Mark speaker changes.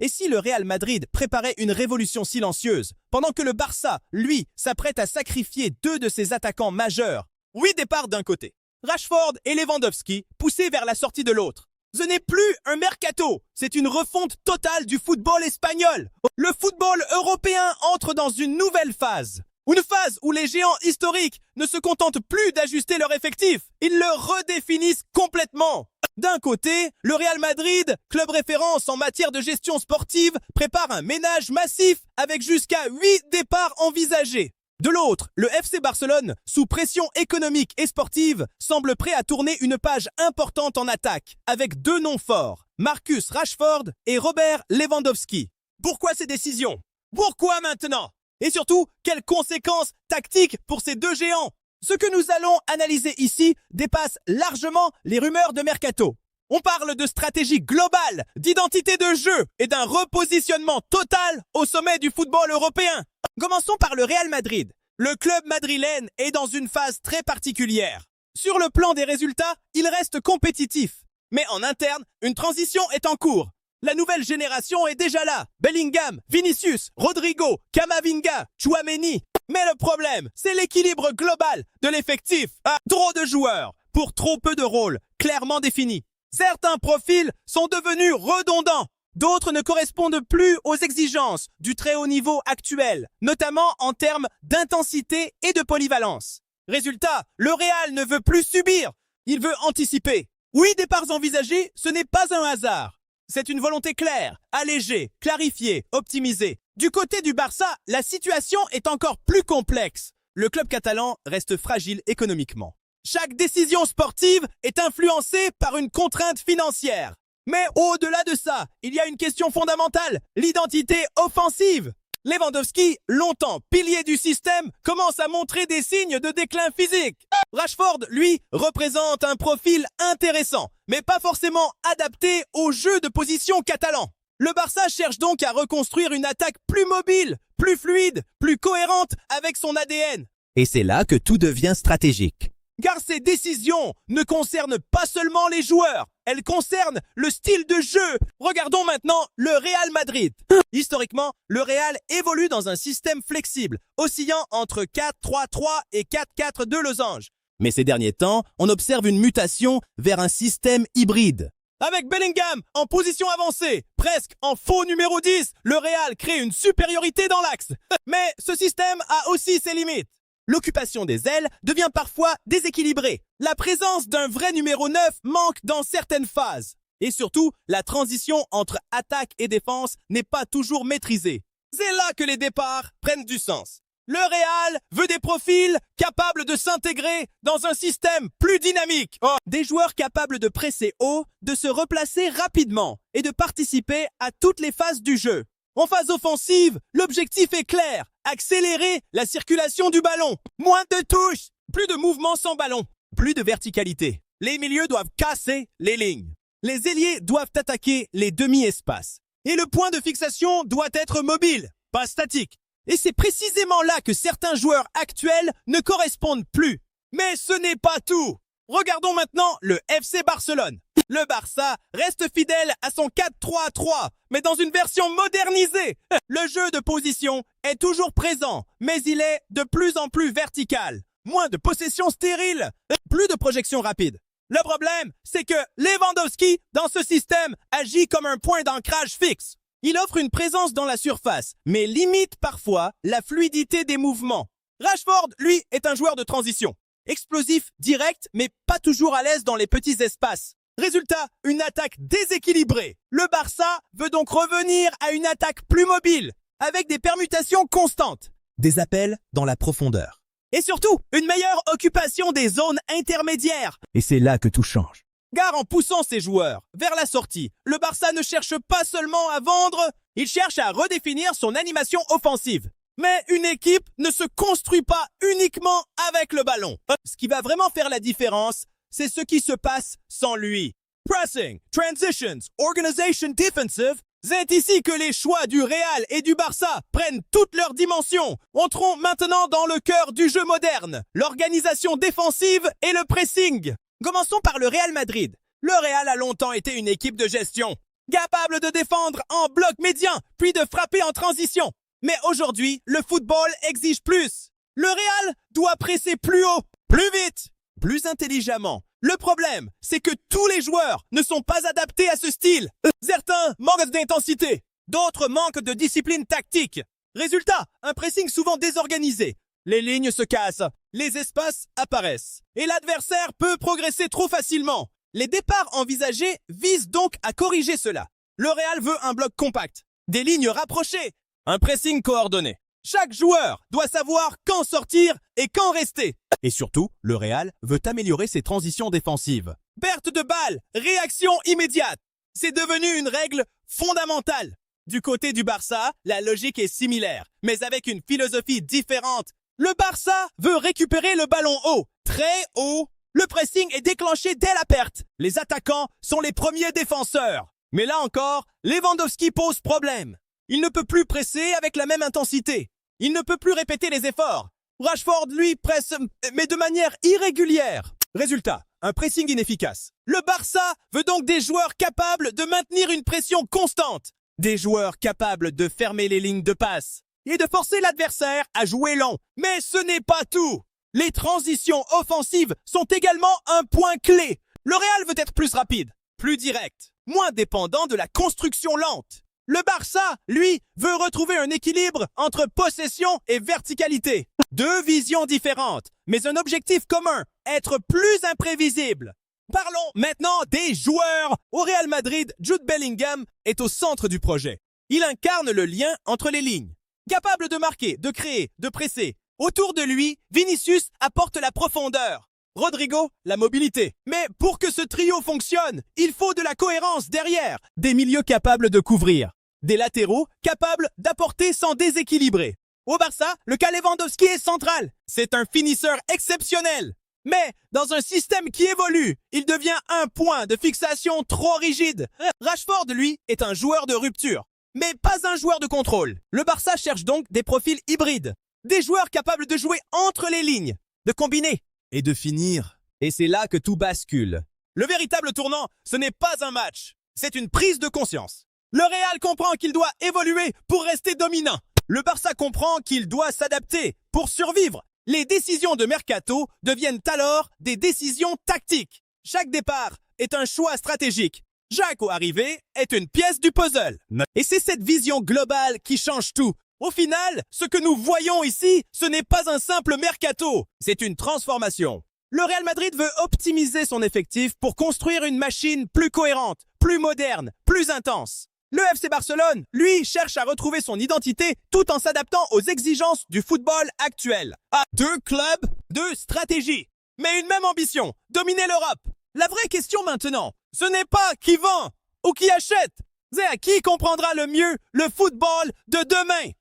Speaker 1: Et si le Real Madrid préparait une révolution silencieuse, pendant que le Barça, lui, s'apprête à sacrifier deux de ses attaquants majeurs? 8 départs d'un côté, Rashford et Lewandowski poussés vers la sortie de l'autre. Ce n'est plus un mercato, c'est une refonte totale du football espagnol. Le football européen entre dans une nouvelle phase. Une phase où les géants historiques ne se contentent plus d'ajuster leur effectif, ils le redéfinissent complètement. D'un côté, le Real Madrid, club référence en matière de gestion sportive, prépare un ménage massif avec jusqu'à 8 départs envisagés. De l'autre, le FC Barcelone, sous pression économique et sportive, semble prêt à tourner une page importante en attaque, avec deux noms forts, Marcus Rashford et Robert Lewandowski. Pourquoi ces décisions? Pourquoi maintenant? Et surtout, quelles conséquences tactiques pour ces deux géants? Ce que nous allons analyser ici dépasse largement les rumeurs de mercato. On parle de stratégie globale, d'identité de jeu et d'un repositionnement total au sommet du football européen. Commençons par le Real Madrid. Le club madrilène est dans une phase très particulière. Sur le plan des résultats, il reste compétitif. Mais en interne, une transition est en cours. La nouvelle génération est déjà là. Bellingham, Vinicius, Rodrigo, Camavinga, Tchouaméni. Mais le problème, c'est l'équilibre global de l'effectif. Trop de joueurs pour trop peu de rôles clairement définis. Certains profils sont devenus redondants. D'autres ne correspondent plus aux exigences du très haut niveau actuel, notamment en termes d'intensité et de polyvalence. Résultat, le Real ne veut plus subir, il veut anticiper. 8 départs envisagés, ce n'est pas un hasard. C'est une volonté claire, alléger, clarifier, optimiser. Du côté du Barça, la situation est encore plus complexe. Le club catalan reste fragile économiquement. Chaque décision sportive est influencée par une contrainte financière. Mais au-delà de ça, il y a une question fondamentale, l'identité offensive. Lewandowski, longtemps pilier du système, commence à montrer des signes de déclin physique. Rashford, lui, représente un profil intéressant, mais pas forcément adapté au jeu de position catalan. Le Barça cherche donc à reconstruire une attaque plus mobile, plus fluide, plus cohérente avec son ADN.
Speaker 2: Et c'est là que tout devient stratégique.
Speaker 1: Car ces décisions ne concernent pas seulement les joueurs, elles concernent le style de jeu. Regardons maintenant le Real Madrid. Historiquement, le Real évolue dans un système flexible, oscillant entre 4-3-3 et 4-4-2 losange. Mais ces derniers temps, on observe une mutation vers un système hybride. Avec Bellingham en position avancée, presque en faux numéro 10, le Real crée une supériorité dans l'axe. Mais ce système a aussi ses limites. L'occupation des ailes devient parfois déséquilibrée. La présence d'un vrai numéro 9 manque dans certaines phases. Et surtout, la transition entre attaque et défense n'est pas toujours maîtrisée. C'est là que les départs prennent du sens. Le Real veut des profils capables de s'intégrer dans un système plus dynamique. Des joueurs capables de presser haut, de se replacer rapidement et de participer à toutes les phases du jeu. En phase offensive, l'objectif est clair, accélérer la circulation du ballon. Moins de touches, plus de mouvements sans ballon, plus de verticalité. Les milieux doivent casser les lignes. Les ailiers doivent attaquer les demi-espaces. Et le point de fixation doit être mobile, pas statique. Et c'est précisément là que certains joueurs actuels ne correspondent plus. Mais ce n'est pas tout. Regardons maintenant le FC Barcelone. Le Barça reste fidèle à son 4-3-3, mais dans une version modernisée. Le jeu de position est toujours présent, mais il est de plus en plus vertical. Moins de possession stérile, plus de projection rapide. Le problème, c'est que Lewandowski, dans ce système, agit comme un point d'ancrage fixe. Il offre une présence dans la surface, mais limite parfois la fluidité des mouvements. Rashford, lui, est un joueur de transition. Explosif, direct, mais pas toujours à l'aise dans les petits espaces. Résultat, une attaque déséquilibrée. Le Barça veut donc revenir à une attaque plus mobile, avec des permutations constantes.
Speaker 2: Des appels dans la profondeur.
Speaker 1: Et surtout, une meilleure occupation des zones intermédiaires.
Speaker 2: Et c'est là que tout change.
Speaker 1: Car en poussant ses joueurs vers la sortie, le Barça ne cherche pas seulement à vendre, il cherche à redéfinir son animation offensive. Mais une équipe ne se construit pas uniquement avec le ballon. Ce qui va vraiment faire la différence, c'est ce qui se passe sans lui. Pressing, transitions, organisation defensive, c'est ici que les choix du Real et du Barça prennent toutes leurs dimensions. Entrons maintenant dans le cœur du jeu moderne, l'organisation défensive et le pressing. Commençons par le Real Madrid. Le Real a longtemps été une équipe de gestion. capable de défendre en bloc médian, puis de frapper en transition. Mais aujourd'hui, le football exige plus. Le Real doit presser plus haut, plus vite, plus intelligemment. Le problème, c'est que tous les joueurs ne sont pas adaptés à ce style. Certains manquent d'intensité, d'autres manquent de discipline tactique. Résultat, un pressing souvent désorganisé. Les lignes se cassent, les espaces apparaissent, et l'adversaire peut progresser trop facilement. Les départs envisagés visent donc à corriger cela. Le Real veut un bloc compact, des lignes rapprochées, un pressing coordonné. Chaque joueur doit savoir quand sortir et quand rester. Et surtout, le Real veut améliorer ses transitions défensives. Perte de balle, réaction immédiate. C'est devenu une règle fondamentale. Du côté du Barça, la logique est similaire, mais avec une philosophie différente. Le Barça veut récupérer le ballon haut, très haut. Le pressing est déclenché dès la perte. Les attaquants sont les premiers défenseurs. Mais là encore, Lewandowski pose problème. Il ne peut plus presser avec la même intensité. Il ne peut plus répéter les efforts. Rashford, lui, presse, mais de manière irrégulière. Résultat, un pressing inefficace. Le Barça veut donc des joueurs capables de maintenir une pression constante. Des joueurs capables de fermer les lignes de passe et de forcer l'adversaire à jouer lent. Mais ce n'est pas tout. Les transitions offensives sont également un point clé. Le Real veut être plus rapide, plus direct, moins dépendant de la construction lente. Le Barça, lui, veut retrouver un équilibre entre possession et verticalité. Deux visions différentes, mais un objectif commun, être plus imprévisible. Parlons maintenant des joueurs. Au Real Madrid, Jude Bellingham est au centre du projet. Il incarne le lien entre les lignes. Capable de marquer, de créer, de presser. Autour de lui, Vinicius apporte la profondeur. Rodrigo, la mobilité. Mais pour que ce trio fonctionne, il faut de la cohérence derrière. Des milieux capables de couvrir. Des latéraux capables d'apporter sans déséquilibrer. Au Barça, le cas Lewandowski est central. C'est un finisseur exceptionnel. Mais dans un système qui évolue, il devient un point de fixation trop rigide. Rashford, lui, est un joueur de rupture, mais pas un joueur de contrôle. Le Barça cherche donc des profils hybrides. Des joueurs capables de jouer entre les lignes, de combiner et de finir. Et c'est là que tout bascule. Le véritable tournant, ce n'est pas un match, c'est une prise de conscience. Le Real comprend qu'il doit évoluer pour rester dominant. Le Barça comprend qu'il doit s'adapter pour survivre. Les décisions de mercato deviennent alors des décisions tactiques. Chaque départ est un choix stratégique. Chaque arrivée est une pièce du puzzle. Et c'est cette vision globale qui change tout. Au final, ce que nous voyons ici, ce n'est pas un simple mercato, c'est une transformation. Le Real Madrid veut optimiser son effectif pour construire une machine plus cohérente, plus moderne, plus intense. Le FC Barcelone, lui, cherche à retrouver son identité tout en s'adaptant aux exigences du football actuel. À deux clubs, deux stratégies, mais une même ambition, dominer l'Europe. La vraie question maintenant, ce n'est pas qui vend ou qui achète, c'est à qui comprendra le mieux le football de demain.